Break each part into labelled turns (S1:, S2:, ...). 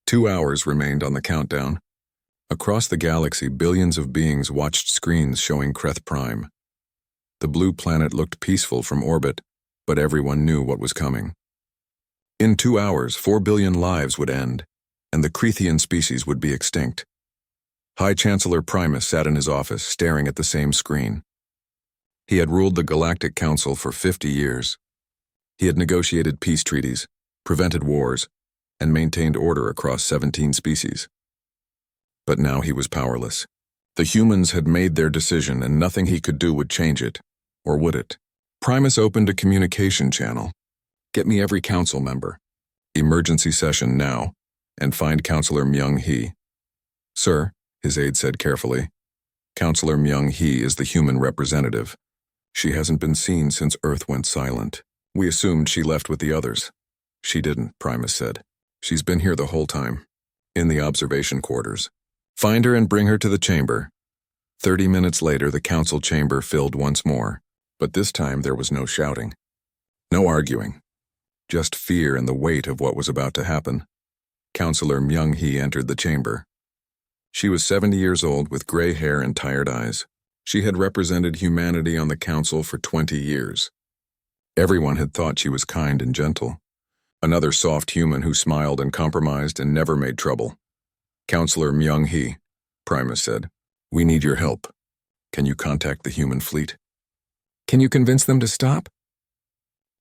S1: 2 hours remained on the countdown. Across the galaxy, billions of beings watched screens showing Kreth Prime. The blue planet looked peaceful from orbit, but everyone knew what was coming. In 2 hours, 4 billion lives would end, and the Krethian species would be extinct. High Chancellor Primus sat in his office, staring at the same screen. He had ruled the Galactic Council for 50 years. He had negotiated peace treaties, prevented wars, and maintained order across 17 species. But now he was powerless. The humans had made their decision, and nothing he could do would change it. Or would it? Primus opened a communication channel. Get me every council member. Emergency session now, and find Counselor Myung-hee. Sir, his aide said carefully. Counselor Myung-hee is the human representative. She hasn't been seen since Earth went silent. We assumed she left with the others. She didn't, Primus said. She's been here the whole time. In the observation quarters. Find her and bring her to the chamber. 30 minutes later, the council chamber filled once more, but this time there was no shouting. No arguing. Just fear and the weight of what was about to happen. Counselor Myung-hee entered the chamber. She was 70 years old with gray hair and tired eyes. She had represented humanity on the council for 20 years. Everyone had thought she was kind and gentle. Another soft human who smiled and compromised and never made trouble. Counselor Myung-hee, Primus said, we need your help. Can you contact the human fleet? Can you convince them to stop?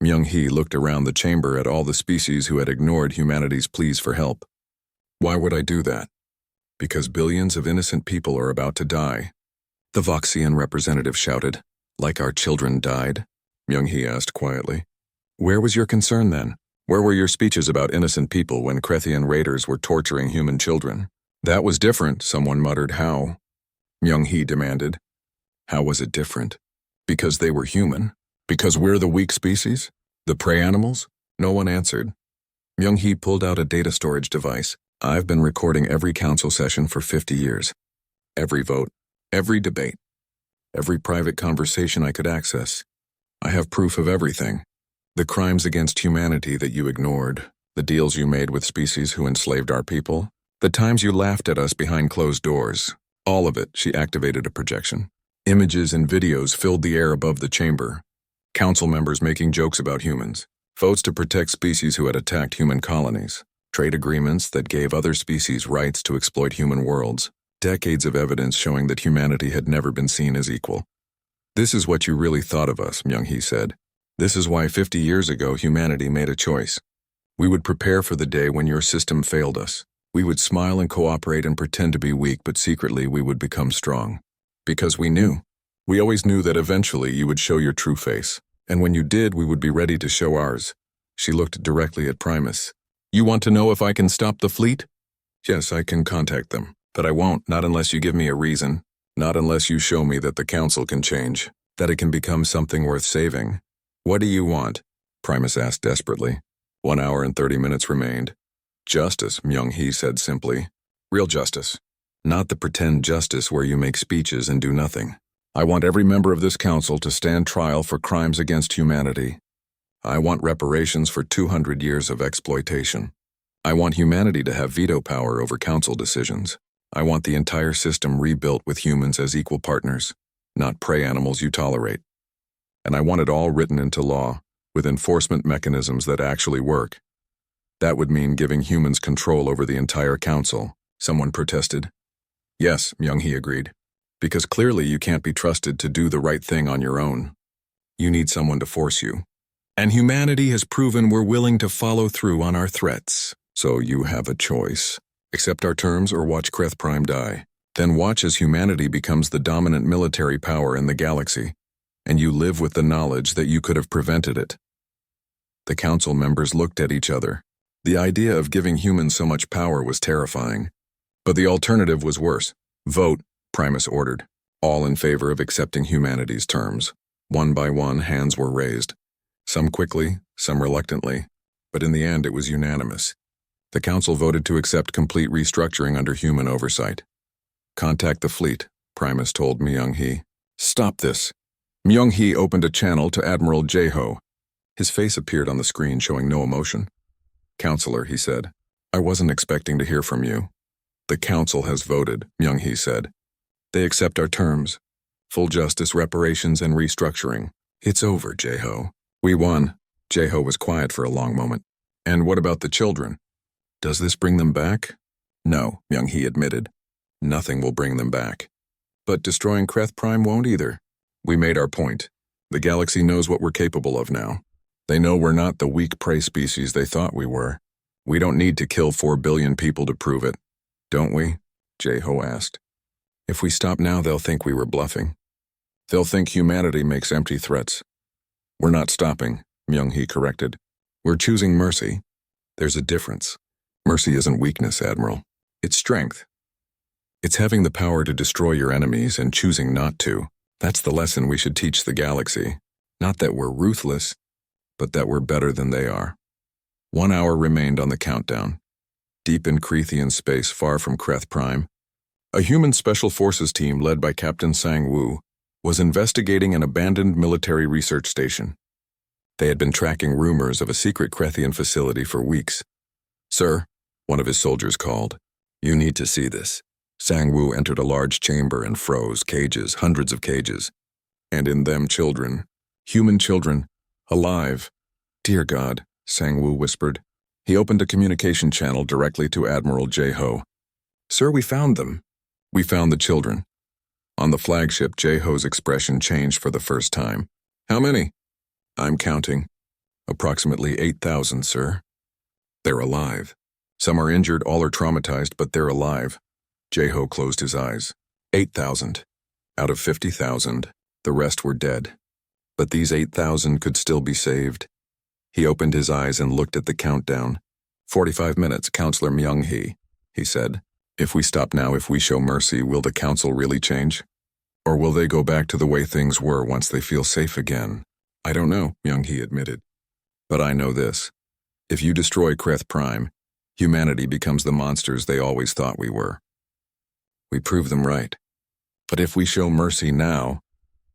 S1: Myung-hee looked around the chamber at all the species who had ignored humanity's pleas for help. Why would I do that? Because billions of innocent people are about to die. The Voxian representative shouted. Like our children died? Myung-hee asked quietly. Where was your concern then? Where were your speeches about innocent people when Krethian raiders were torturing human children? That was different, someone muttered. How? Myung-hee demanded. How was it different? Because they were human? Because we're the weak species? The prey animals? No one answered. Myung-hee pulled out a data storage device. I've been recording every council session for 50 years. Every vote, every debate, every private conversation I could access. I have proof of everything. The crimes against humanity that you ignored, the deals you made with species who enslaved our people, the times you laughed at us behind closed doors. All of it, she activated a projection. Images and videos filled the air above the chamber. Council members making jokes about humans. Votes to protect species who had attacked human colonies. Trade agreements that gave other species rights to exploit human worlds. Decades of evidence showing that humanity had never been seen as equal. This is what you really thought of us, Myung-hee said. This is why 50 years ago humanity made a choice. We would prepare for the day when your system failed us. We would smile and cooperate and pretend to be weak, but secretly we would become strong. Because we knew. We always knew that eventually you would show your true face. And when you did, we would be ready to show ours. She looked directly at Primus. You want to know if I can stop the fleet? Yes, I can contact them. But I won't, not unless you give me a reason. Not unless you show me that the council can change. That it can become something worth saving. What do you want? Primus asked desperately. 1 hour and 30 minutes remained. Justice, Myung-hee said simply. Real justice. Not the pretend justice where you make speeches and do nothing. I want every member of this council to stand trial for crimes against humanity. I want reparations for 200 years of exploitation. I want humanity to have veto power over council decisions. I want the entire system rebuilt with humans as equal partners, not prey animals you tolerate. And I want it all written into law, with enforcement mechanisms that actually work. That would mean giving humans control over the entire council, someone protested. Yes, Myung-hee agreed. Because clearly you can't be trusted to do the right thing on your own. You need someone to force you. And humanity has proven we're willing to follow through on our threats. So you have a choice. Accept our terms or watch Kreth Prime die. Then watch as humanity becomes the dominant military power in the galaxy. And you live with the knowledge that you could have prevented it. The council members looked at each other. The idea of giving humans so much power was terrifying. But the alternative was worse. Vote, Primus ordered. All in favor of accepting humanity's terms. One by one, hands were raised. Some quickly, some reluctantly. But in the end, it was unanimous. The council voted to accept complete restructuring under human oversight. Contact the fleet, Primus told Myung-hee. Stop this. Myung-hee opened a channel to Admiral Jae-ho. His face appeared on the screen showing no emotion. Counselor, he said, I wasn't expecting to hear from you. The council has voted, Myung-hee said. They accept our terms. Full justice, reparations, and restructuring. It's over, Jae-ho. We won. Jae-ho was quiet for a long moment. And what about the children? Does this bring them back? No, Myung-hee admitted. Nothing will bring them back. But destroying Kreth Prime won't either. We made our point. The galaxy knows what we're capable of now. They know we're not the weak prey species they thought we were. We don't need to kill 4 billion people to prove it. Don't we? Jae-ho asked. If we stop now, they'll think we were bluffing. They'll think humanity makes empty threats. We're not stopping, Myung-hee corrected. We're choosing mercy. There's a difference. Mercy isn't weakness, Admiral. It's strength. It's having the power to destroy your enemies and choosing not to. That's the lesson we should teach the galaxy. Not that we're ruthless, but that we're better than they are. 1 hour remained on the countdown. Deep in Krethian space, far from Kreth Prime, a human special forces team led by Captain Sang-woo was investigating an abandoned military research station. They had been tracking rumors of a secret Krethian facility for weeks. Sir, one of his soldiers called. You need to see this. Sang-woo entered a large chamber and froze. Cages, hundreds of cages. And in them children. Human children. Alive. Dear God, Sang-woo whispered. He opened a communication channel directly to Admiral Jae-ho. Sir, we found them. We found the children. On the flagship, Jae-ho's expression changed for the first time. How many? I'm counting. Approximately 8,000, sir. They're alive. Some are injured, all are traumatized, but they're alive. Jae-ho closed his eyes. 8,000. Out of 50,000, the rest were dead. But these 8,000 could still be saved. He opened his eyes and looked at the countdown. 45 minutes, Counselor Myung-hee, he said. If we stop now, if we show mercy, will the council really change? Or will they go back to the way things were once they feel safe again? I don't know, Myung-hee admitted. But I know this. If you destroy Kreth Prime, humanity becomes the monsters they always thought we were. We prove them right. But if we show mercy now,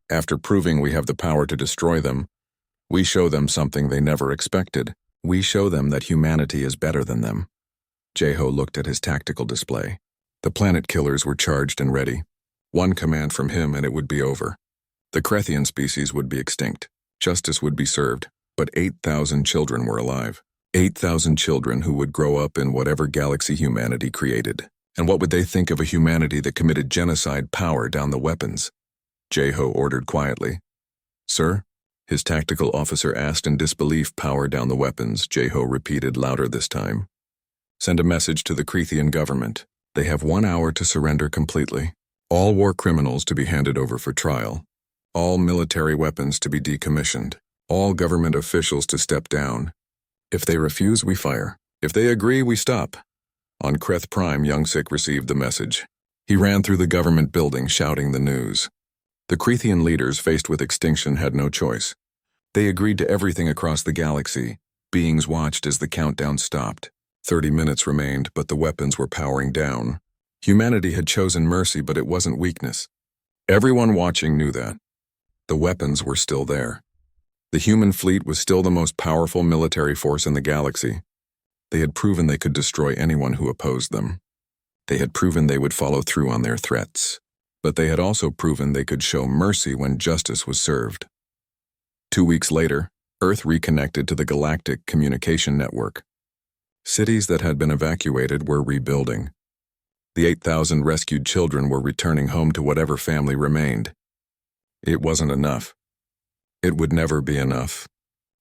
S1: after proving we have the power to destroy them, we show them something they never expected. We show them that humanity is better than them. Jae-ho looked at his tactical display. The planet killers were charged and ready. One command from him and it would be over. The Krethian species would be extinct. Justice would be served. But 8,000 children were alive. 8,000 children who would grow up in whatever galaxy humanity created. And what would they think of a humanity that committed genocide power down the weapons? Jae-ho ordered quietly. Sir? His tactical officer asked in disbelief. Power down the weapons, Jae-ho repeated louder this time. Send a message to the Krethian government. They have 1 hour to surrender completely. All war criminals to be handed over for trial. All military weapons to be decommissioned. All government officials to step down. If they refuse, we fire. If they agree, we stop. On Kreth Prime, Young-sik received the message. He ran through the government building shouting the news. The Krethian leaders faced with extinction had no choice. They agreed to everything across the galaxy. Beings watched as the countdown stopped. 30 minutes remained, but the weapons were powering down. Humanity had chosen mercy, but it wasn't weakness. Everyone watching knew that. The weapons were still there. The human fleet was still the most powerful military force in the galaxy. They had proven they could destroy anyone who opposed them. They had proven they would follow through on their threats. But they had also proven they could show mercy when justice was served. 2 weeks later, Earth reconnected to the Galactic Communication Network. Cities that had been evacuated were rebuilding. The 8,000 rescued children were returning home to whatever family remained. It wasn't enough. It would never be enough.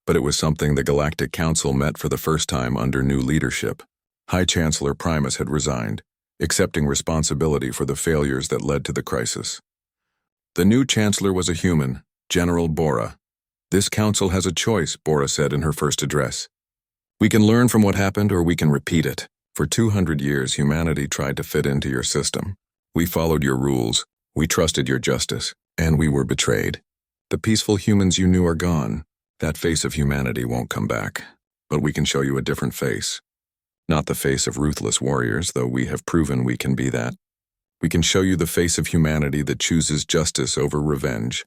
S1: But it was something the Galactic Council met for the first time under new leadership. High Chancellor Primus had resigned, accepting responsibility for the failures that led to the crisis. The new Chancellor was a human, General Bora. This council has a choice, Bora said in her first address. We can learn from what happened or we can repeat it. For 200 years, humanity tried to fit into your system. We followed your rules, we trusted your justice, and we were betrayed. The peaceful humans you knew are gone. That face of humanity won't come back. But we can show you a different face. Not the face of ruthless warriors, though we have proven we can be that. We can show you the face of humanity that chooses justice over revenge.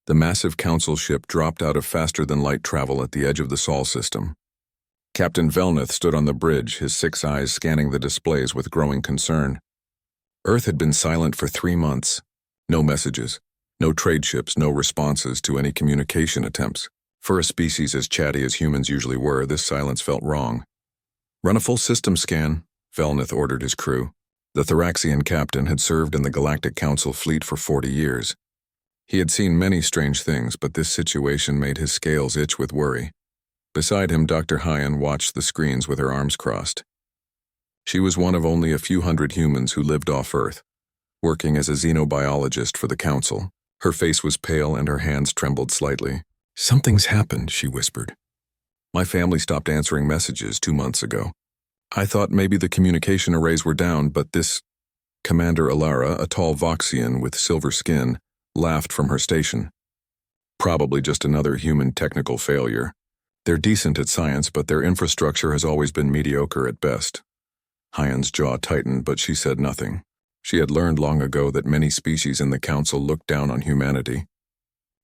S1: The massive council ship dropped out of faster-than-light travel at the edge of the Sol system. Captain Velneth stood on the bridge, his 6 eyes scanning the displays with growing concern. Earth had been silent for 3 months. No messages, no trade ships, no responses to any communication attempts. For a species as chatty as humans usually were, this silence felt wrong. "Run a full system scan," Velneth ordered his crew. The Thoraxian captain had served in the Galactic Council fleet for 40 years. He had seen many strange things, but this situation made his scales itch with worry. Beside him, Dr. Hyan watched the screens with her arms crossed. She was one of only a few hundred humans who lived off Earth, working as a xenobiologist for the Council. Her face was pale and her hands trembled slightly. "Something's happened," she whispered. "My family stopped answering messages 2 months ago. I thought maybe the communication arrays were down, but this..." Commander Alara, a tall Voxian with silver skin, laughed from her station. "Probably just another human technical failure. They're decent at science, but their infrastructure has always been mediocre at best." Hyan's jaw tightened, but she said nothing. She had learned long ago that many species in the Council looked down on humanity.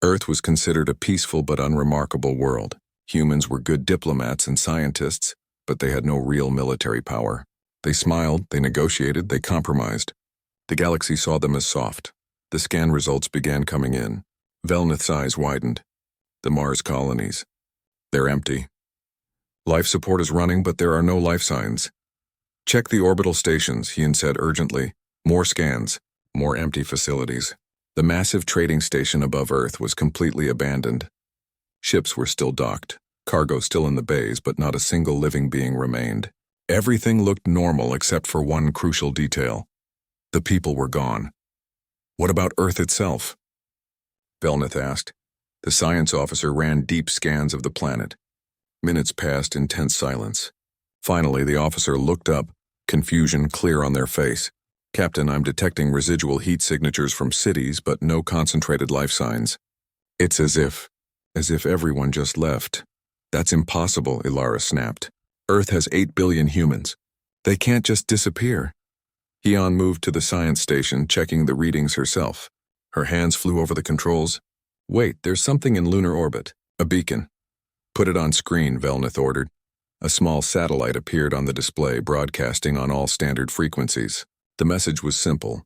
S1: Earth was considered a peaceful but unremarkable world. Humans were good diplomats and scientists, but they had no real military power. They smiled, they negotiated, they compromised. The galaxy saw them as soft. The scan results began coming in. Velneth's eyes widened. The Mars colonies. They're empty. Life support is running, but there are no life signs. "Check the orbital stations," Hyan said urgently. More scans, more empty facilities. The massive trading station above Earth was completely abandoned. Ships were still docked, cargo still in the bays, but not a single living being remained. Everything looked normal except for one crucial detail. The people were gone. "What about Earth itself?" Velneth asked. The science officer ran deep scans of the planet. Minutes passed in tense silence. Finally, the officer looked up, confusion clear on their face. "Captain, I'm detecting residual heat signatures from cities, but no concentrated life signs. It's as if everyone just left." "That's impossible," Ilara snapped. "Earth has 8 billion humans. They can't just disappear." Hyan moved to the science station, checking the readings herself. Her hands flew over the controls. "Wait, there's something in lunar orbit. A beacon." "Put it on screen," Velneth ordered. A small satellite appeared on the display, broadcasting on all standard frequencies. The message was simple,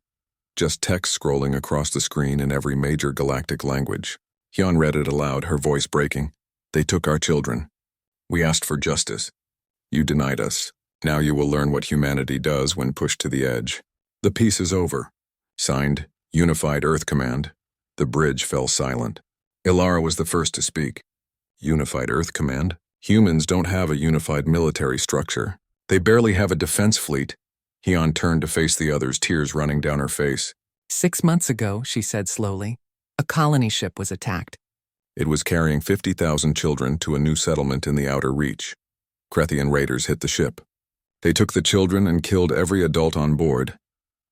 S1: just text scrolling across the screen in every major galactic language. Hyan read it aloud, her voice breaking. "They took our children. We asked for justice. You denied us. Now you will learn what humanity does when pushed to the edge. The peace is over. Signed, Unified Earth Command." The bridge fell silent. Ilara was the first to speak. "Unified Earth Command? Humans don't have a unified military structure. They barely have a defense fleet." Hyan turned to face the others, tears running down her face.
S2: 6 months ago, she said slowly, a colony ship was attacked.
S1: It was carrying 50,000 children to a new settlement in the outer reach. Krethian raiders hit the ship. They took the children and killed every adult on board.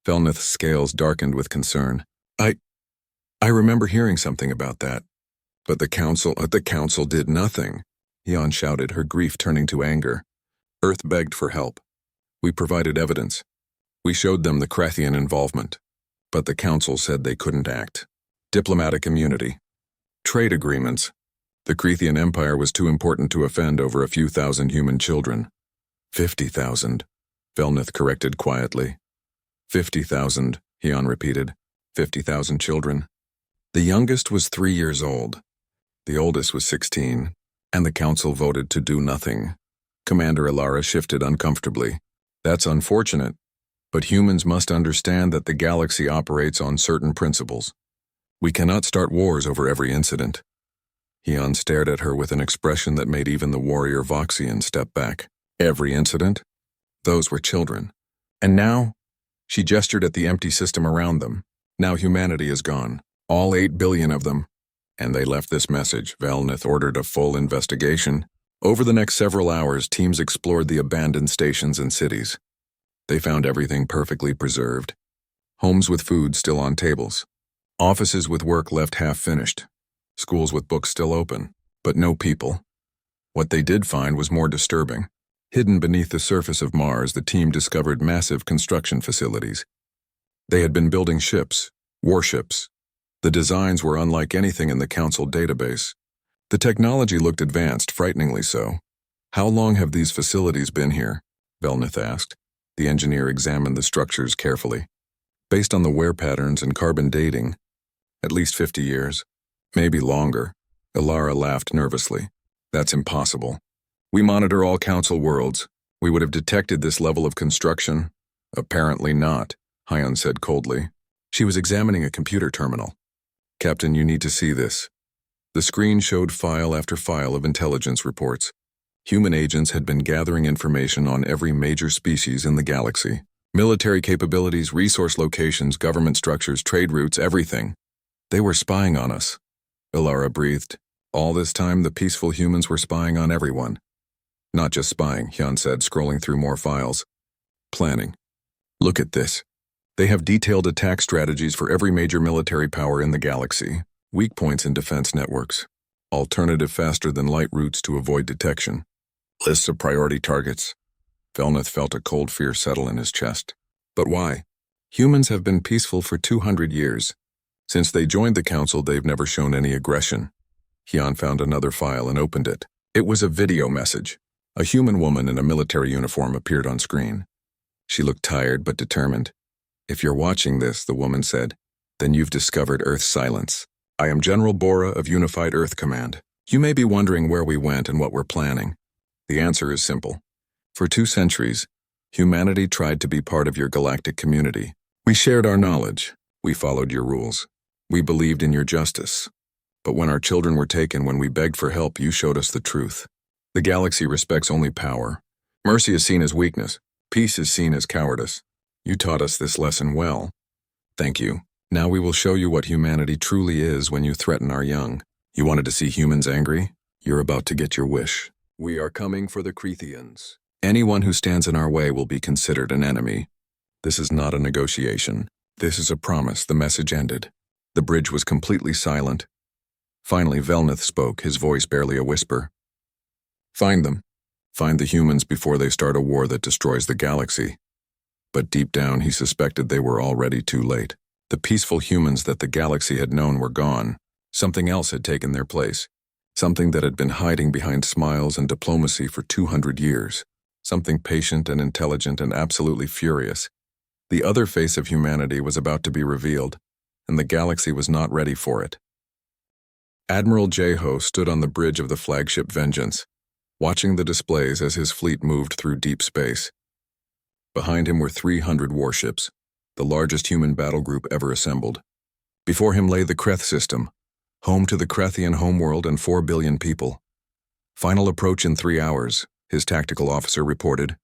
S1: Velneth's scales darkened with concern. I remember hearing something about that. But the council did nothing." Hyan shouted, her grief turning to anger. "Earth begged for help. We provided evidence. We showed them the Krethian involvement. But the council said they couldn't act. Diplomatic immunity. Trade agreements. The Krethian Empire was too important to offend over a few thousand human children." 50,000, Velneth corrected quietly. 50,000, Hyan repeated. 50,000 children. The youngest was 3 years old. The oldest was 16, and the council voted to do nothing. Commander Ilara shifted uncomfortably. "That's unfortunate, but humans must understand that the galaxy operates on certain principles. We cannot start wars over every incident." Hyan stared at her with an expression that made even the warrior Voxian step back. "Every incident? Those were children. And now?" She gestured at the empty system around them. "Now humanity is gone. All 8 billion of them." And they left this message. Velneth ordered a full investigation. Over the next several hours, teams explored the abandoned stations and cities. They found everything perfectly preserved. Homes with food still on tables. Offices with work left half-finished. Schools with books still open. But no people. What they did find was more disturbing. Hidden beneath the surface of Mars, the team discovered massive construction facilities. They had been building ships, warships. The designs were unlike anything in the Council database. The technology looked advanced, frighteningly so. How long have these facilities been here? Velnith asked. The engineer examined the structures carefully. Based on the wear patterns and carbon dating, at least 50 years. Maybe longer. Ilara laughed nervously. That's impossible. We monitor all council worlds. We would have detected this level of construction. Apparently not, Hyun said coldly. She was examining a computer terminal. Captain, you need to see this. The screen showed file after file of intelligence reports. Human agents had been gathering information on every major species in the galaxy. Military capabilities, resource locations, government structures, trade routes, everything. They were spying on us. Ilara breathed. All this time, the peaceful humans were spying on everyone. Not just spying, Hyun said, scrolling through more files. Planning. Look at this. They have detailed attack strategies for every major military power in the galaxy. Weak points in defense networks. Alternative faster-than-light routes to avoid detection. Lists of priority targets. Velnith felt a cold fear settle in his chest. But why? Humans have been peaceful for 200 years. Since they joined the council, they've never shown any aggression. Hyun found another file and opened it. It was a video message. A human woman in a military uniform appeared on screen. She looked tired but determined. If you're watching this, the woman said, then you've discovered Earth's silence. I am General Bora of Unified Earth Command. You may be wondering where we went and what we're planning. The answer is simple. For 2 centuries, humanity tried to be part of your galactic community. We shared our knowledge. We followed your rules. We believed in your justice. But when our children were taken, when we begged for help, you showed us the truth. The galaxy respects only power. Mercy is seen as weakness. Peace is seen as cowardice. You taught us this lesson well. Thank you. Now we will show you what humanity truly is when you threaten our young. You wanted to see humans angry? You're about to get your wish. We are coming for the Crethians. Anyone who stands in our way will be considered an enemy. This is not a negotiation. This is a promise. The message ended. The bridge was completely silent. Finally, Velnith spoke, his voice barely a whisper. Find them. Find the humans before they start a war that destroys the galaxy. But deep down, he suspected they were already too late. The peaceful humans that the galaxy had known were gone. Something else had taken their place. Something that had been hiding behind smiles and diplomacy for 200 years. Something patient and intelligent and absolutely furious. The other face of humanity was about to be revealed, and the galaxy was not ready for it. Admiral Jeho stood on the bridge of the flagship Vengeance, watching the displays as his fleet moved through deep space. Behind him were 300 warships, the largest human battle group ever assembled. Before him lay the Kreth system, home to the Krethian homeworld and 4 billion people. Final approach in 3 hours, his tactical officer reported.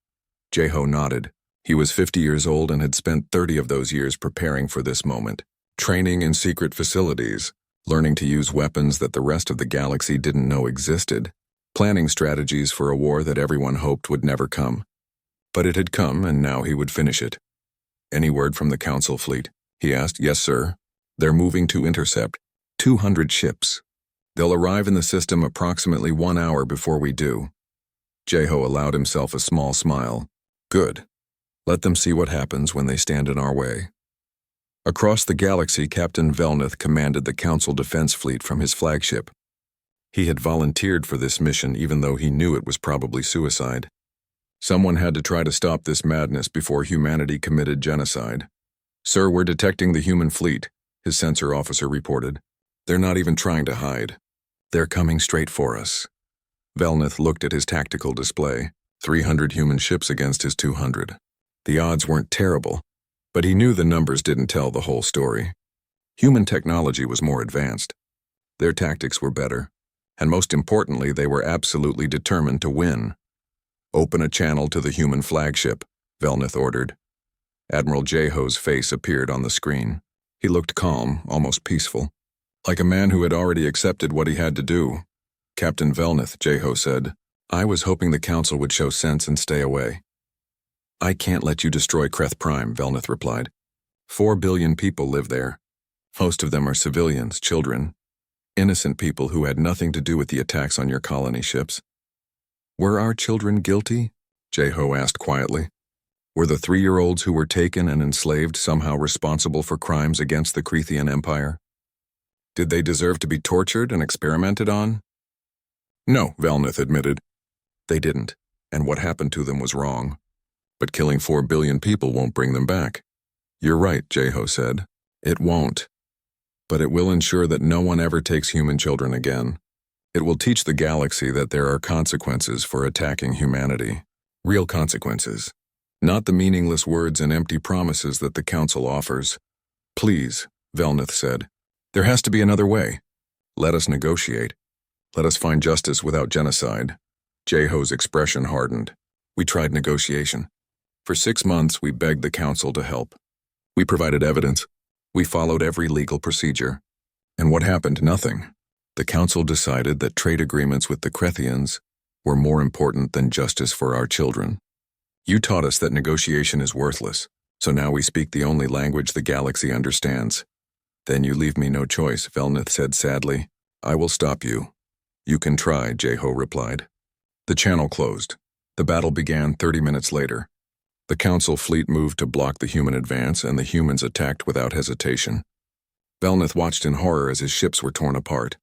S1: Jeho nodded. He was 50 years old and had spent 30 of those years preparing for this moment, training in secret facilities, learning to use weapons that the rest of the galaxy didn't know existed, planning strategies for a war that everyone hoped would never come. But it had come, and now he would finish it. Any word from the Council fleet? He asked. Yes, sir. They're moving to intercept 200 ships. They'll arrive in the system approximately 1 hour before we do. Jeho allowed himself a small smile. Good. Let them see what happens when they stand in our way. Across the galaxy, Captain Velnith commanded the Council Defense Fleet from his flagship. He had volunteered for this mission even though he knew it was probably suicide. Someone had to try to stop this madness before humanity committed genocide. Sir, we're detecting the human fleet, his sensor officer reported. They're not even trying to hide. They're coming straight for us. Velnith looked at his tactical display, 300 human ships against his 200. The odds weren't terrible, but he knew the numbers didn't tell the whole story. Human technology was more advanced. Their tactics were better, and most importantly, they were absolutely determined to win. Open a channel to the human flagship, Velnith ordered. Admiral Jeho's face appeared on the screen. He looked calm, almost peaceful, like a man who had already accepted what he had to do. Captain Velnith, Jeho said, I was hoping the Council would show sense and stay away. I can't let you destroy Kreth Prime, Velnith replied. 4 billion people live there. Most of them are civilians, children, innocent people who had nothing to do with the attacks on your colony ships. Were our children guilty? Jeho asked quietly. Were the 3-year-olds who were taken and enslaved somehow responsible for crimes against the Krethian Empire? Did they deserve to be tortured and experimented on? No, Velnith admitted. They didn't, and what happened to them was wrong. But killing 4 billion people won't bring them back. You're right, Jeho said. It won't. But it will ensure that no one ever takes human children again. It will teach the galaxy that there are consequences for attacking humanity. Real consequences. Not the meaningless words and empty promises that the Council offers. Please, Velnith said. There has to be another way. Let us negotiate. Let us find justice without genocide. Jeho's expression hardened. We tried negotiation. For 6 months, we begged the Council to help. We provided evidence. We followed every legal procedure. And what happened? Nothing. The Council decided that trade agreements with the Krethians were more important than justice for our children. You taught us that negotiation is worthless, so now we speak the only language the galaxy understands. Then you leave me no choice, Velnith said sadly. I will stop you. You can try, Jeho replied. The channel closed. The battle began 30 minutes later. The Council fleet moved to block the human advance, and the humans attacked without hesitation. Velnith watched in horror as his ships were torn apart.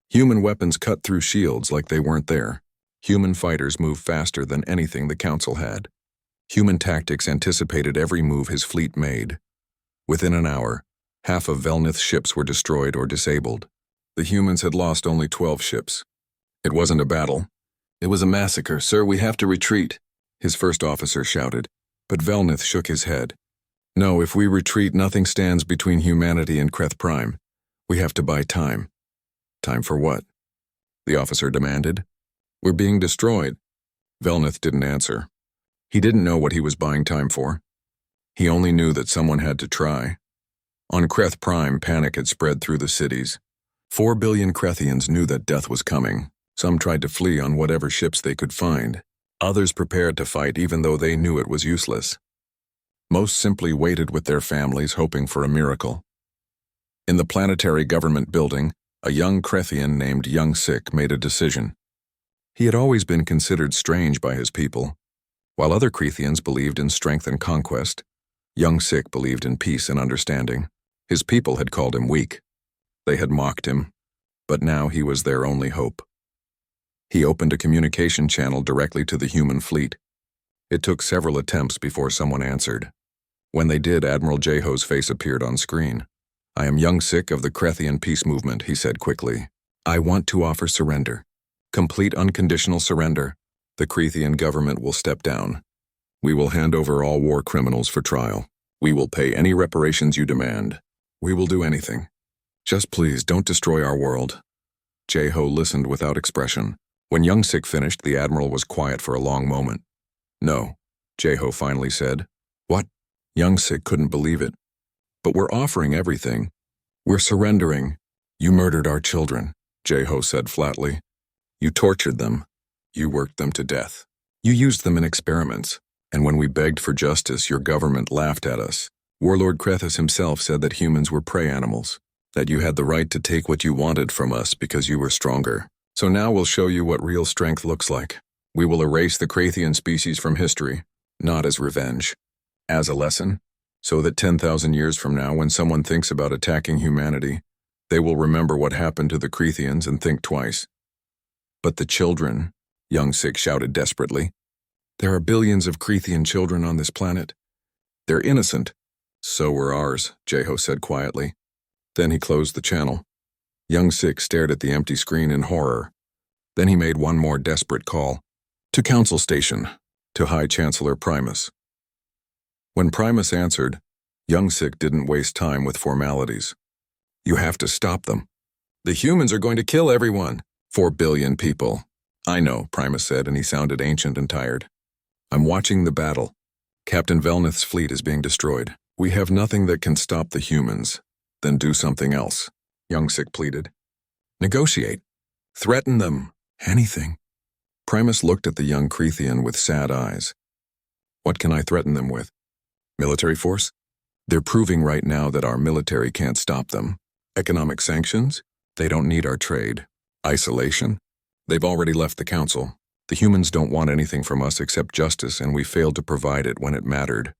S1: Human weapons cut through shields like they weren't there. Human fighters moved faster than anything the Council had. Human tactics anticipated every move his fleet made. Within an hour, half of Velnith's ships were destroyed or disabled. The humans had lost only 12 ships. It wasn't a battle. It was a massacre. Sir, we have to retreat, his first officer shouted. But Velnith shook his head. No, if we retreat, nothing stands between humanity and Kreth Prime. We have to buy time. Time for what? The officer demanded. We're being destroyed. Velnith didn't answer. He didn't know what he was buying time for. He only knew that someone had to try. On Kreth Prime, panic had spread through the cities. 4 billion Krethians knew that death was coming. Some tried to flee on whatever ships they could find. Others prepared to fight even though they knew it was useless. Most simply waited with their families, hoping for a miracle. In the planetary government building, a young Krethian named Young Sik made a decision. He had always been considered strange by his people. While other Krethians believed in strength and conquest, Young Sik believed in peace and understanding. His people had called him weak. They had mocked him, but now he was their only hope. He opened a communication channel directly to the human fleet. It took several attempts before someone answered. When they did, Admiral Jeho's face appeared on screen. I am Young Sik of the Krethian Peace Movement, he said quickly. I want to offer surrender. Complete unconditional surrender. The Krethian government will step down. We will hand over all war criminals for trial. We will pay any reparations you demand. We will do anything. Just please don't destroy our world. Jeho listened without expression. When Young Sik finished, the Admiral was quiet for a long moment. No, Jeho finally said. What? Young Sik couldn't believe it. But we're offering everything. We're surrendering. You murdered our children, Jeho said flatly. You tortured them. You worked them to death. You used them in experiments. And when we begged for justice, your government laughed at us. Warlord Krethis himself said that humans were prey animals, that you had the right to take what you wanted from us because you were stronger. So now we'll show you what real strength looks like. We will erase the Krethian species from history, not as revenge, as a lesson, so that 10,000 years from now, when someone thinks about attacking humanity, they will remember what happened to the Krethians and think twice. But the children, Young Sik shouted desperately. There are billions of Krethian children on this planet. They're innocent. So were ours, Jeho said quietly. Then he closed the channel. Young Sik stared at the empty screen in horror. Then he made one more desperate call. To Council Station, to High Chancellor Primus. When Primus answered, Young Sik didn't waste time with formalities. You have to stop them. The humans are going to kill everyone. 4 billion people. I know, Primus said, and he sounded ancient and tired. I'm watching the battle. Captain Velnith's fleet is being destroyed. We have nothing that can stop the humans. Then do something else, Young Sik pleaded. Negotiate. Threaten them. Anything. Primus looked at the young Krethian with sad eyes. What can I threaten them with? Military force? They're proving right now that our military can't stop them. Economic sanctions? They don't need our trade. Isolation? They've already left the Council. The humans don't want anything from us except justice, and we failed to provide it when it mattered.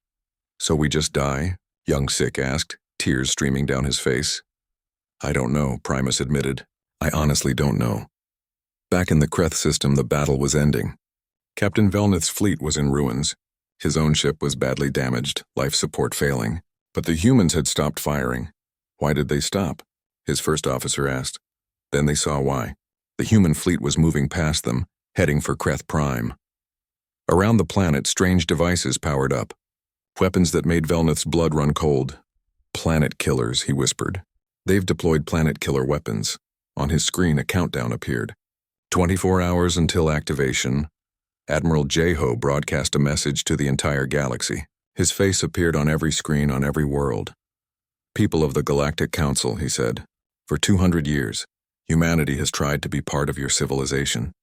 S1: So we just die? Young Sik asked, tears streaming down his face. I don't know, Primus admitted. I honestly don't know. Back in the Kreth system, the battle was ending. Captain Velnith's fleet was in ruins. His own ship was badly damaged, life support failing. But the humans had stopped firing. Why did they stop? His first officer asked. Then they saw why. The human fleet was moving past them, heading for Kreth Prime. Around the planet, strange devices powered up. Weapons that made Velnith's blood run cold. Planet killers, he whispered. They've deployed planet killer weapons. On his screen, a countdown appeared. 24 hours until activation. Admiral Jeho broadcast a message to the entire galaxy. His face appeared on every screen on every world. People of the Galactic Council, he said. For 200 years, humanity has tried to be part of your civilization.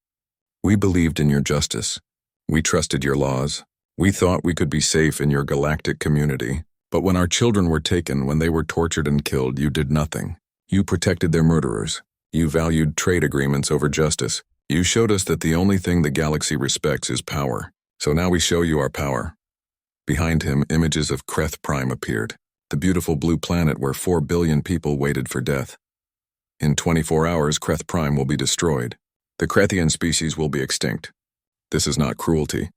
S1: We believed in your justice. We trusted your laws. We thought we could be safe in your galactic community. But when our children were taken, when they were tortured and killed, you did nothing. You protected their murderers. You valued trade agreements over justice. You showed us that the only thing the galaxy respects is power. So now we show you our power. Behind him, images of Kreth Prime appeared, the beautiful blue planet where 4 billion people waited for death. In 24 hours, Kreth Prime will be destroyed. The Krethian species will be extinct. This is not cruelty.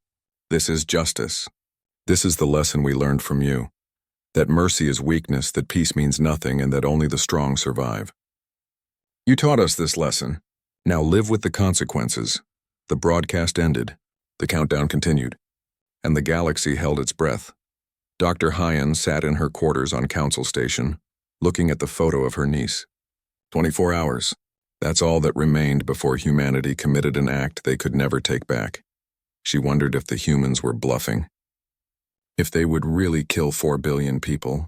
S1: This is justice. This is the lesson we learned from you. That mercy is weakness, that peace means nothing, and that only the strong survive. You taught us this lesson. Now live with the consequences. The broadcast ended. The countdown continued. And the galaxy held its breath. Dr. Hyan sat in her quarters on Council Station, looking at the photo of her niece. 24 hours. That's all that remained before humanity committed an act they could never take back. She wondered if the humans were bluffing. If they would really kill 4 billion people.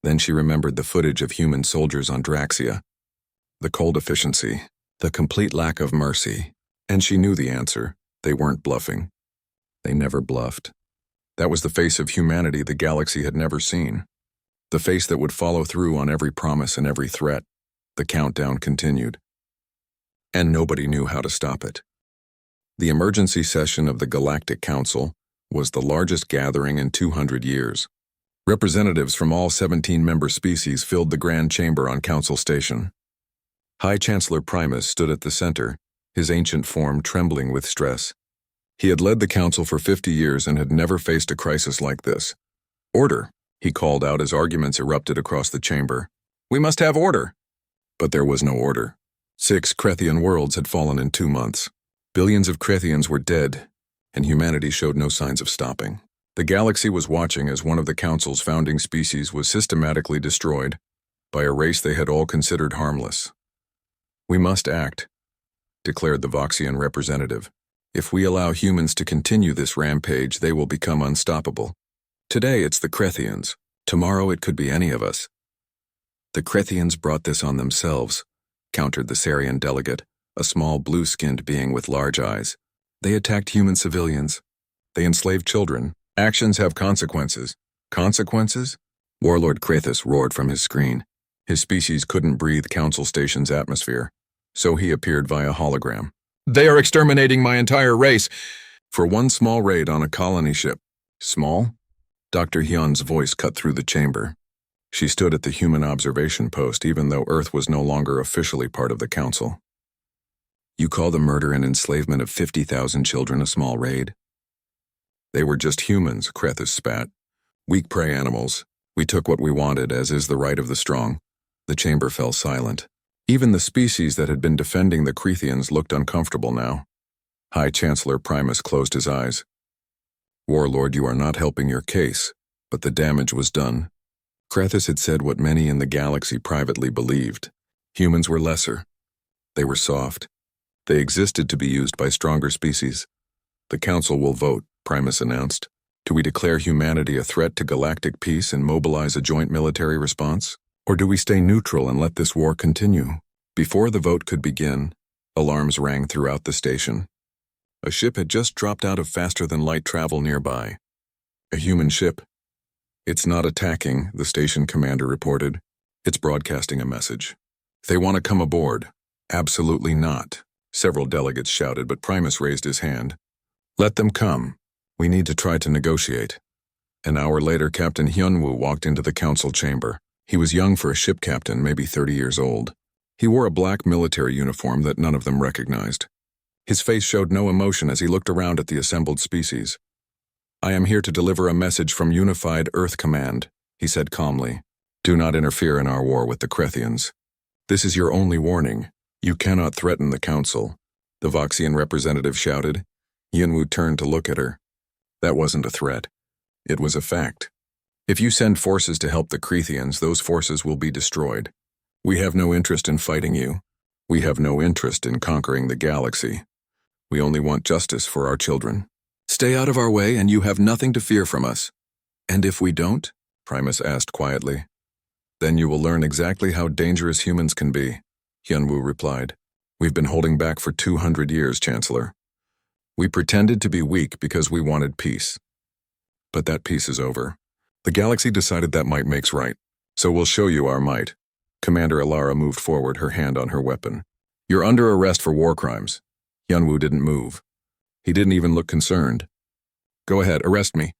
S1: Then she remembered the footage of human soldiers on Draxia. The cold efficiency. The complete lack of mercy. And she knew the answer. They weren't bluffing. They never bluffed. That was the face of humanity the galaxy had never seen. The face that would follow through on every promise and every threat. The countdown continued. And nobody knew how to stop it. The emergency session of the Galactic Council was the largest gathering in 200 years. Representatives from all 17 member species filled the Grand Chamber on Council Station. High Chancellor Primus stood at the center, his ancient form trembling with stress. He had led the council for 50 years and had never faced a crisis like this. Order, he called out as arguments erupted across the chamber. We must have order. But there was no order. 6 Krethian worlds had fallen in 2 months. Billions of Krethians were dead, and humanity showed no signs of stopping. The galaxy was watching as one of the council's founding species was systematically destroyed by a race they had all considered harmless. We must act, declared the Voxian representative. If we allow humans to continue this rampage, they will become unstoppable. Today it's the Krethians. Tomorrow it could be any of us. The Krethians brought this on themselves, countered the Sarian delegate, a small blue-skinned being with large eyes. They attacked human civilians. They enslaved children. Actions have consequences. Consequences? Warlord Krathus roared from his screen. His species couldn't breathe Council Station's atmosphere, so he appeared via hologram. They are exterminating my entire race for one small raid on a colony ship. Small? Dr. Hyun's voice cut through the chamber. She stood at the human observation post even though Earth was no longer officially part of the Council. You call the murder and enslavement of 50,000 children a small raid? They were just humans, Krathus spat. Weak prey animals. We took what we wanted, as is the right of the strong. The chamber fell silent. Even the species that had been defending the Krethians looked uncomfortable now. High Chancellor Primus closed his eyes. Warlord, you are not helping your case, but the damage was done. Krathus had said what many in the galaxy privately believed. Humans were lesser. They were soft. They existed to be used by stronger species. The Council will vote, Primus announced. Do we declare humanity a threat to galactic peace and mobilize a joint military response? Or do we stay neutral and let this war continue? Before the vote could begin, alarms rang throughout the station. A ship had just dropped out of faster-than-light travel nearby. A human ship. It's not attacking, the station commander reported. It's broadcasting a message. They want to come aboard. Absolutely not, several delegates shouted, but Primus raised his hand. Let them come. We need to try to negotiate. An hour later, Captain Hyunwoo walked into the council chamber. He was young for a ship captain, maybe 30 years old. He wore a black military uniform that none of them recognized. His face showed no emotion as he looked around at the assembled species. "I am here to deliver a message from Unified Earth Command," he said calmly. "Do not interfere in our war with the Krethians. This is your only warning. You cannot threaten the Council," the Voxian representative shouted. Yunwu turned to look at her. That wasn't a threat. It was a fact. If you send forces to help the Krethians, those forces will be destroyed. We have no interest in fighting you. We have no interest in conquering the galaxy. We only want justice for our children. Stay out of our way and you have nothing to fear from us. And if we don't? Primus asked quietly. Then you will learn exactly how dangerous humans can be, Hyunwoo replied. We've been holding back for 200 years, Chancellor. We pretended to be weak because we wanted peace. But that peace is over. The galaxy decided that might makes right, so we'll show you our might. Commander Alara moved forward, her hand on her weapon. You're under arrest for war crimes. Hyunwoo didn't move. He didn't even look concerned. Go ahead, arrest me.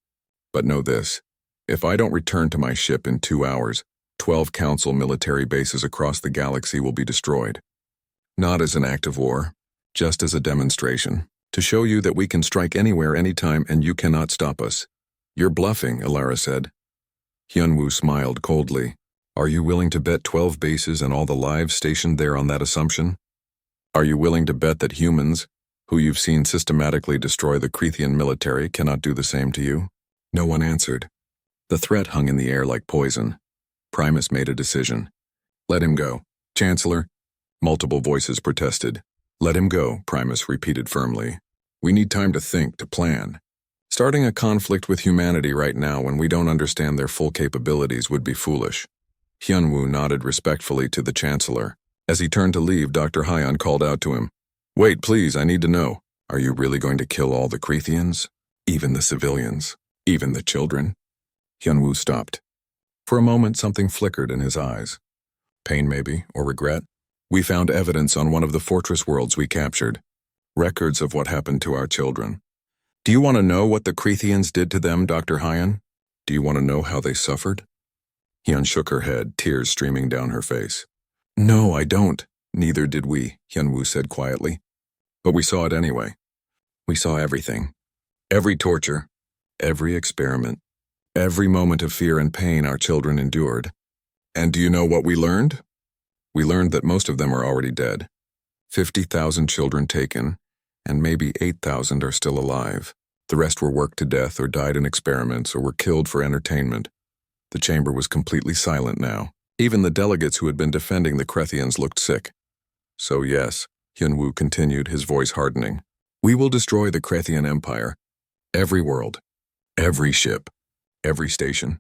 S1: But know this. If I don't return to my ship in 2 hours, 12 Council military bases across the galaxy will be destroyed. Not as an act of war, just as a demonstration, to show you that we can strike anywhere, anytime, and you cannot stop us. You're bluffing, Alara said. Hyunwoo smiled coldly. Are you willing to bet 12 bases and all the lives stationed there on that assumption? Are you willing to bet that humans, who you've seen systematically destroy the Krethian military, cannot do the same to you? No one answered. The threat hung in the air like poison. Primus made a decision. Let him go. Chancellor. Multiple voices protested. Let him go, Primus repeated firmly. We need time to think, to plan. Starting a conflict with humanity right now when we don't understand their full capabilities would be foolish. Hyunwoo nodded respectfully to the Chancellor. As he turned to leave, Dr. Hyon called out to him. Wait, please, I need to know. Are you really going to kill all the Krethians? Even the civilians? Even the children? Hyunwoo stopped. For a moment, something flickered in his eyes. Pain, maybe, or regret. We found evidence on one of the fortress worlds we captured. Records of what happened to our children. Do you want to know what the Krethians did to them, Dr. Hyon? Do you want to know how they suffered? Hyun shook her head, tears streaming down her face. No, I don't. Neither did we, Hyunwoo said quietly. But we saw it anyway. We saw everything. Every torture. Every experiment. Every moment of fear and pain our children endured. And do you know what we learned? We learned that most of them are already dead. 50,000 children taken, and maybe 8,000 are still alive. The rest were worked to death or died in experiments or were killed for entertainment. The chamber was completely silent now. Even the delegates who had been defending the Krethians looked sick. So yes, Hyunwoo continued, his voice hardening. We will destroy the Krethian Empire. Every world. Every ship. Every station.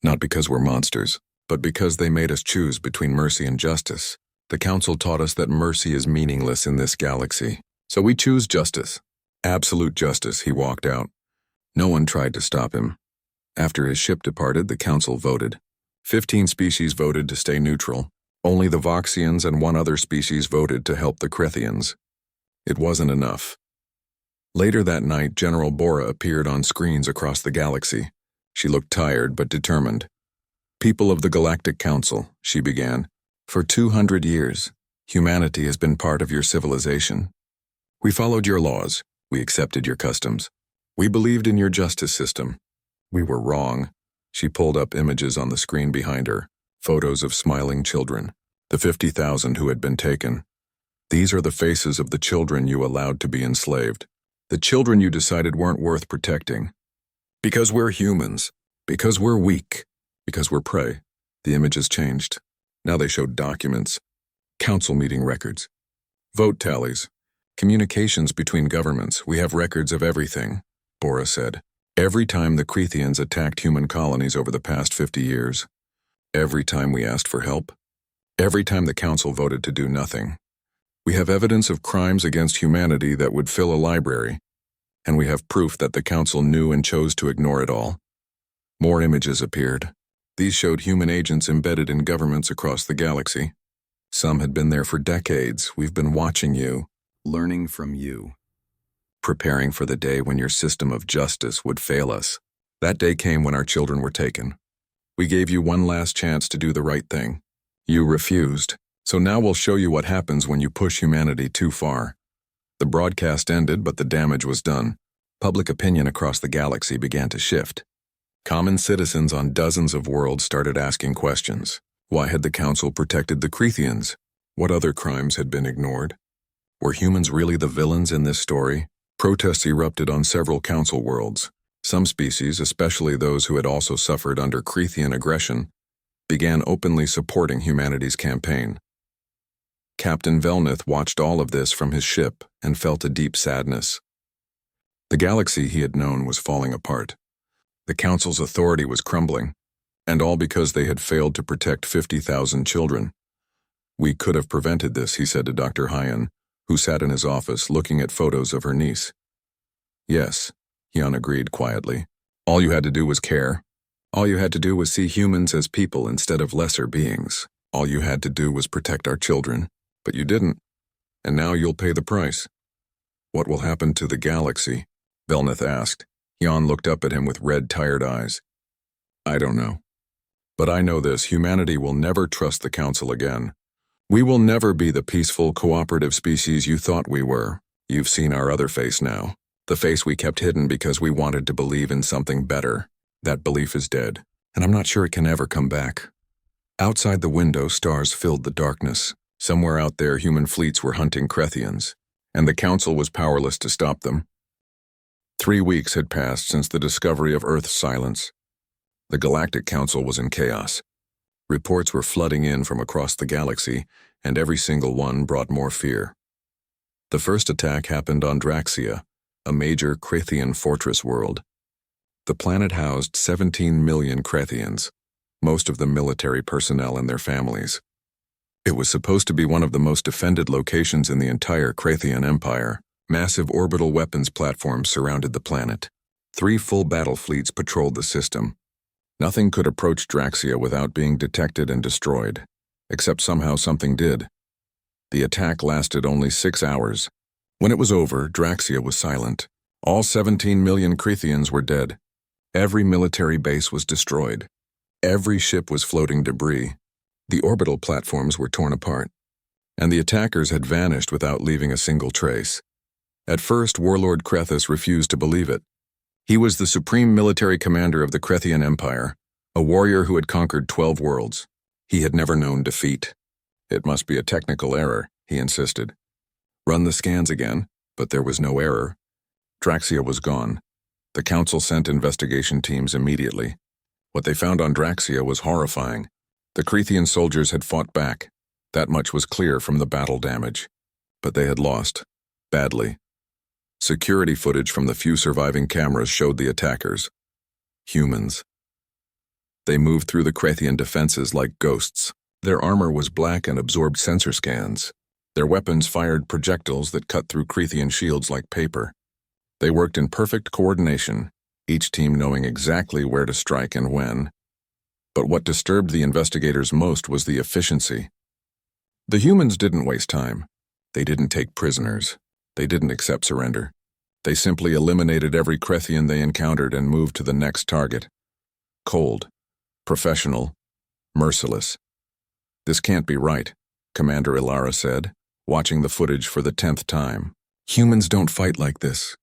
S1: Not because we're monsters, but because they made us choose between mercy and justice. The Council taught us that mercy is meaningless in this galaxy. So we choose justice. Absolute justice, he walked out. No one tried to stop him. After his ship departed, the Council voted. 15 species voted to stay neutral. Only the Voxians and one other species voted to help the Krethians. It wasn't enough. Later that night, General Bora appeared on screens across the galaxy. She looked tired but determined. People of the Galactic Council, she began. For 200 years, humanity has been part of your civilization. We followed your laws. We accepted your customs. We believed in your justice system. We were wrong. She pulled up images on the screen behind her, photos of smiling children, the 50,000 who had been taken. These are the faces of the children you allowed to be enslaved, the children you decided weren't worth protecting. Because we're humans, because we're weak, because we're prey, the images changed. Now they showed documents, council meeting records, vote tallies, communications between governments. We have records of everything, Bora said. Every time the Krethians attacked human colonies over the past 50 years. Every time we asked for help. Every time the Council voted to do nothing. We have evidence of crimes against humanity that would fill a library, and we have proof that the Council knew and chose to ignore it all. More images appeared. These showed human agents embedded in governments across the galaxy. Some had been there for decades. We've been watching you, learning from you, preparing for the day when your system of justice would fail us. That day came when our children were taken. We gave you one last chance to do the right thing. You refused. So now we'll show you what happens when you push humanity too far. The broadcast ended, but the damage was done. Public opinion across the galaxy began to shift. Common citizens on dozens of worlds started asking questions. Why had the Council protected the Crethians? What other crimes had been ignored? Were humans really the villains in this story? Protests erupted on several Council worlds. Some species, especially those who had also suffered under Crethian aggression, began openly supporting humanity's campaign. Captain Velnith watched all of this from his ship and felt a deep sadness. The galaxy he had known was falling apart. The Council's authority was crumbling, and all because they had failed to protect 50,000 children. We could have prevented this, he said to Dr. Hyan, who sat in his office looking at photos of her niece. Yes, Hyan agreed quietly. All you had to do was care. All you had to do was see humans as people instead of lesser beings. All you had to do was protect our children. But you didn't. And now you'll pay the price. What will happen to the galaxy? Velnith asked. Hyan looked up at him with red, tired eyes. I don't know. But I know this, humanity will never trust the Council again. We will never be the peaceful, cooperative species you thought we were. You've seen our other face now. The face we kept hidden because we wanted to believe in something better. That belief is dead, and I'm not sure it can ever come back. Outside the window, stars filled the darkness. Somewhere out there, human fleets were hunting Crethians, and the Council was powerless to stop them. 3 weeks had passed since the discovery of Earth's silence. The Galactic Council was in chaos. Reports were flooding in from across the galaxy, and every single one brought more fear. The first attack happened on Draxia, a major Crethian fortress world. The planet housed 17 million Crethians, most of them military personnel and their families. It was supposed to be one of the most defended locations in the entire Crethian Empire. Massive orbital weapons platforms surrounded the planet. 3 full battle fleets patrolled the system. Nothing could approach Draxia without being detected and destroyed, except somehow something did. The attack lasted only 6 hours. When it was over, Draxia was silent. All 17 million Crethians were dead. Every military base was destroyed. Every ship was floating debris. The orbital platforms were torn apart, and the attackers had vanished without leaving a single trace. At first, Warlord Krethus refused to believe it. He was the supreme military commander of the Crethian Empire, a warrior who had conquered 12 worlds. He had never known defeat. It must be a technical error, he insisted. Run the scans again, but there was no error. Draxia was gone. The Council sent investigation teams immediately. What they found on Draxia was horrifying. The Crethian soldiers had fought back. That much was clear from the battle damage. But they had lost. Badly. Security footage from the few surviving cameras showed the attackers. Humans. They moved through the Crethian defenses like ghosts. Their armor was black and absorbed sensor scans. Their weapons fired projectiles that cut through Crethian shields like paper. They worked in perfect coordination, each team knowing exactly where to strike and when. But what disturbed the investigators most was the efficiency. The humans didn't waste time. They didn't take prisoners. They didn't accept surrender. They simply eliminated every Crethian they encountered and moved to the next target. Cold, professional, merciless. This can't be right, Commander Ilara said, watching the footage for the 10th time. Humans don't fight like this.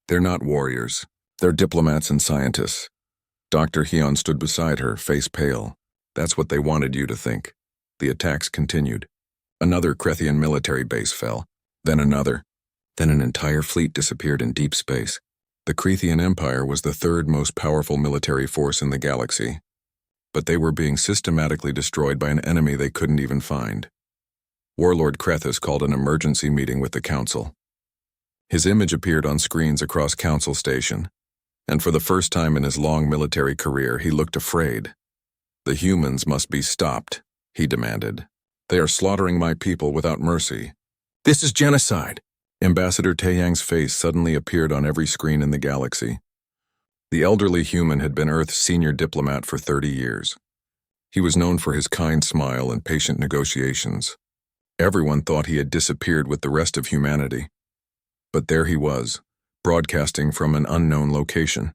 S1: They're not warriors. They're diplomats and scientists. Dr. Hyan stood beside her, face pale. That's what they wanted you to think. The attacks continued. Another Crethian military base fell. Then another. Then an entire fleet disappeared in deep space. The Crethian Empire was the 3rd most powerful military force in the galaxy. But they were being systematically destroyed by an enemy they couldn't even find. Warlord Krethus called an emergency meeting with the Council. His image appeared on screens across Council Station, and for the first time in his long military career, he looked afraid. The humans must be stopped, he demanded. They are slaughtering my people without mercy. This is genocide. Ambassador Taeyang's face suddenly appeared on every screen in the galaxy. The elderly human had been Earth's senior diplomat for 30 years. He was known for his kind smile and patient negotiations. Everyone thought he had disappeared with the rest of humanity. But there he was, broadcasting from an unknown location.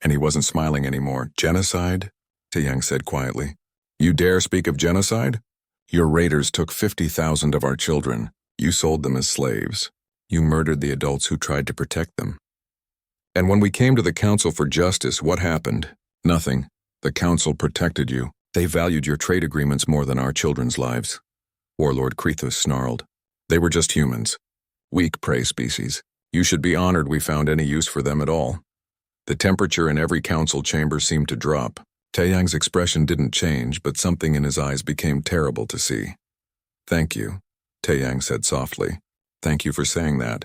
S1: And he wasn't smiling anymore. Genocide? Taeyang said quietly. You dare speak of genocide? Your raiders took 50,000 of our children. You sold them as slaves. You murdered the adults who tried to protect them. And when we came to the Council for Justice, what happened? Nothing. The Council protected you. They valued your trade agreements more than our children's lives. Warlord Krethus snarled. They were just humans. Weak prey species. You should be honored we found any use for them at all. The temperature in every council chamber seemed to drop. Taeyang's expression didn't change, but something in his eyes became terrible to see. Thank you, Taeyang said softly. Thank you for saying that.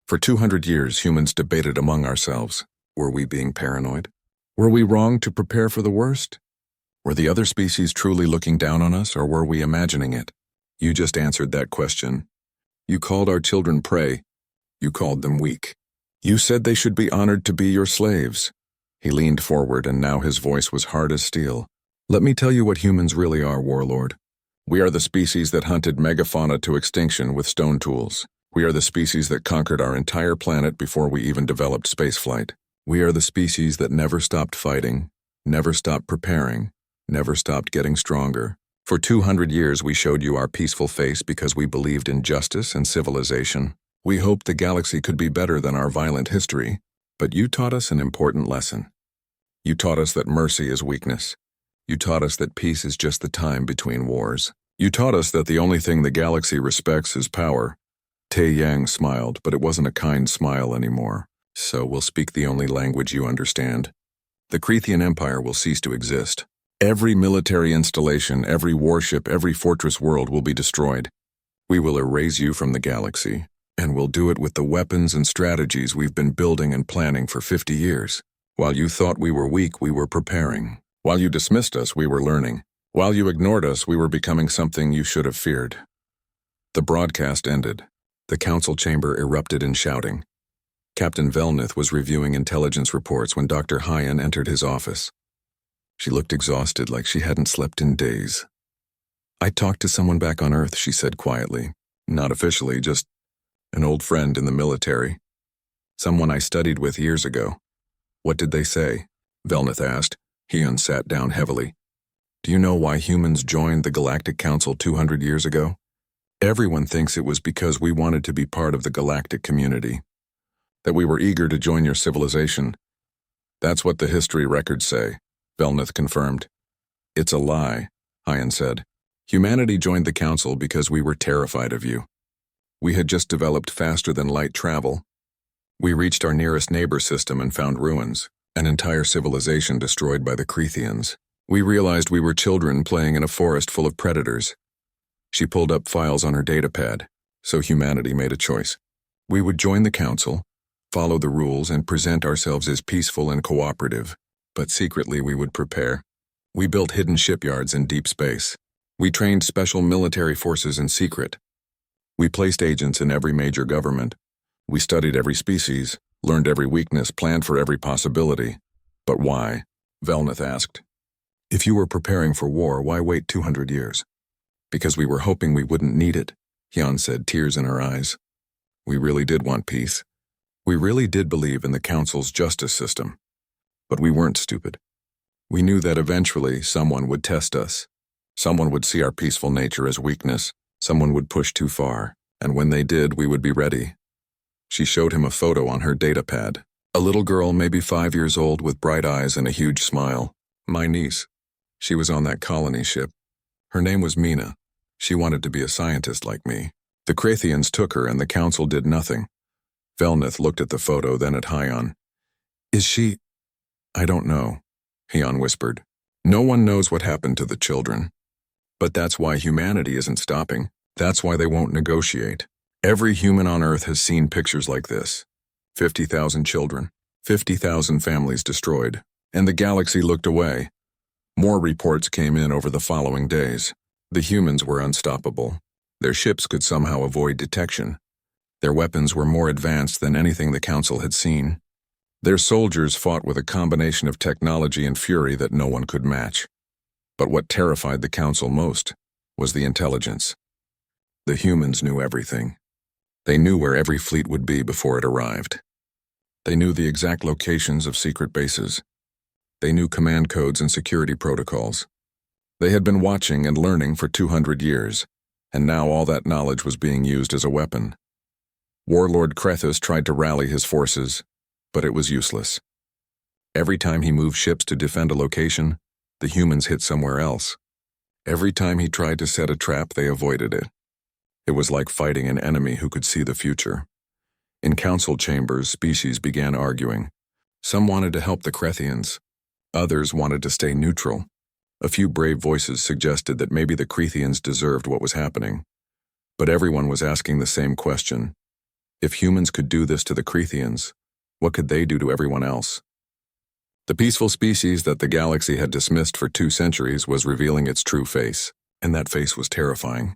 S1: For 200 years, humans debated among ourselves. Were we being paranoid? Were we wrong to prepare for the worst? Were the other species truly looking down on us, or were we imagining it? You just answered that question. You called our children prey. You called them weak. You said they should be honored to be your slaves. He leaned forward, and now his voice was hard as steel. Let me tell you what humans really are, Warlord. We are the species that hunted megafauna to extinction with stone tools. We are the species that conquered our entire planet before we even developed spaceflight. We are the species that never stopped fighting, never stopped preparing, never stopped getting stronger. For 200 years we showed you our peaceful face because we believed in justice and civilization. We hoped the galaxy could be better than our violent history, but you taught us an important lesson. You taught us that mercy is weakness. You taught us that peace is just the time between wars. You taught us that the only thing the galaxy respects is power. Taeyang smiled, but it wasn't a kind smile anymore. So we'll speak the only language you understand. The Krethian Empire will cease to exist. Every military installation, every warship, every fortress world will be destroyed. We will erase you from the galaxy, and we'll do it with the weapons and strategies we've been building and planning for 50 years. While you thought we were weak, we were preparing. While you dismissed us, we were learning. While you ignored us, we were becoming something you should have feared. The broadcast ended. The council chamber erupted in shouting. Captain Velnith was reviewing intelligence reports when Dr. Hyan entered his office. She looked exhausted, like she hadn't slept in days. I talked to someone back on Earth, she said quietly. Not officially, just an old friend in the military. Someone I studied with years ago. What did they say? Velnith asked. Hyan sat down heavily. Do you know why humans joined the Galactic Council 200 years ago? Everyone thinks it was because we wanted to be part of the galactic community. That we were eager to join your civilization. That's what the history records say, Velnith confirmed. It's a lie, Hyan said. Humanity joined the council because we were terrified of you. We had just developed faster-than-light travel. We reached our nearest neighbor system and found ruins, an entire civilization destroyed by the Krethians. We realized we were children playing in a forest full of predators. She pulled up files on her datapad, so humanity made a choice. We would join the council, follow the rules, and present ourselves as peaceful and cooperative, but secretly we would prepare. We built hidden shipyards in deep space. We trained special military forces in secret. We placed agents in every major government. We studied every species, learned every weakness, planned for every possibility. But why? Velnith asked. If you were preparing for war, why wait 200 years? Because we were hoping we wouldn't need it, Hyan said, tears in her eyes. We really did want peace. We really did believe in the Council's justice system. But we weren't stupid. We knew that eventually someone would test us. Someone would see our peaceful nature as weakness. Someone would push too far, and when they did, we would be ready. She showed him a photo on her datapad. A little girl, maybe 5 years old, with bright eyes and a huge smile. My niece. She was on that colony ship. Her name was Mina. She wanted to be a scientist like me. The Krethians took her and the council did nothing. Velnith looked at the photo, then at Hyan. Is she... I don't know, Hyan whispered. No one knows what happened to the children. But that's why humanity isn't stopping. That's why they won't negotiate. Every human on Earth has seen pictures like this. 50,000 children, 50,000 families destroyed, and the galaxy looked away. More reports came in over the following days. The humans were unstoppable. Their ships could somehow avoid detection. Their weapons were more advanced than anything the Council had seen. Their soldiers fought with a combination of technology and fury that no one could match. But what terrified the Council most was the intelligence. The humans knew everything. They knew where every fleet would be before it arrived. They knew the exact locations of secret bases. They knew command codes and security protocols. They had been watching and learning for 200 years, and now all that knowledge was being used as a weapon. Warlord Krethus tried to rally his forces, but it was useless. Every time he moved ships to defend a location, the humans hit somewhere else. Every time he tried to set a trap, they avoided it. It was like fighting an enemy who could see the future. In council chambers, species began arguing. Some wanted to help the Krethians. Others wanted to stay neutral. A few brave voices suggested that maybe the Krethians deserved what was happening. But everyone was asking the same question. If humans could do this to the Krethians, what could they do to everyone else? The peaceful species that the galaxy had dismissed for 2 centuries was revealing its true face, and that face was terrifying.